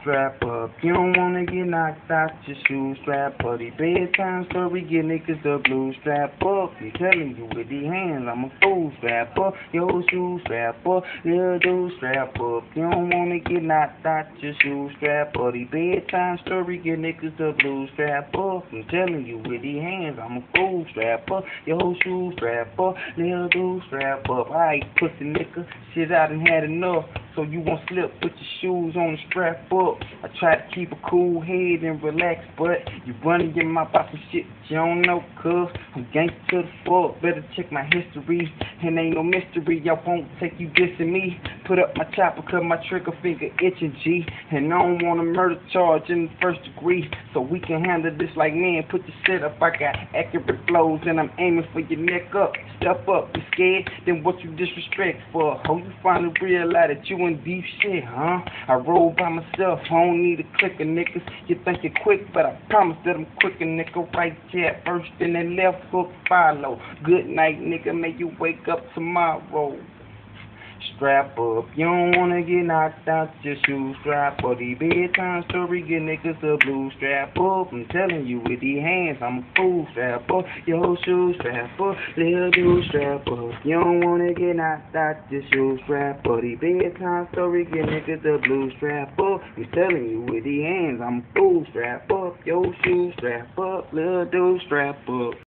Strap up, you don't wanna get knocked out your shoes. Strap up, the bedtime story, get niggas the blues. Strap up, I'm telling you with the hands, I'm a fool. Strap up, your shoes. Strap up, little dude. Strap up, you don't wanna get knocked out your shoes. Strap up, the bedtime story, get niggas the blues. Strap up, I'm telling you with the hands, I'm a fool. Strap up, your shoes. Strap up, little dude. Strap up, alright, pussy nigga, shit I done had enough. So you won't slip, put your shoes on and strap up. I try to keep a cool head and relax, but you running your mouth about some shit you don't know, cuz I'm gangsta to the fuck. Better check my history, and ain't no mystery. I won't take you dissing me. Put up my chopper, cut my trigger finger itching, G. And I don't want a murder charge in the first degree, so we can handle this like men. Put your shit up, I got accurate flows, and I'm aiming for your neck up. Step up, you scared? Then what you disrespect for? How you finally realize that you in deep shit, huh? I roll by myself, I don't need a clicker, niggas. You think you're quick, but I promise that I'm quicker, nigga. Right jab first and then left hook follow. Good night, nigga, may you wake up tomorrow. Strap up, you don't wanna get knocked out your shoes. Strap up, the bedtime story, get niggas the blues. Strap up, I'm telling you with the hands, I'm a fool. Strap up, your shoes. Strap up, little dude. Strap up, you don't wanna get knocked out your shoes. Strap up, the bedtime story, get niggas the blues. Strap up, I'm telling you with the hands, I'm a fool. Strap up, your shoes. Strap up, little dude. Strap up.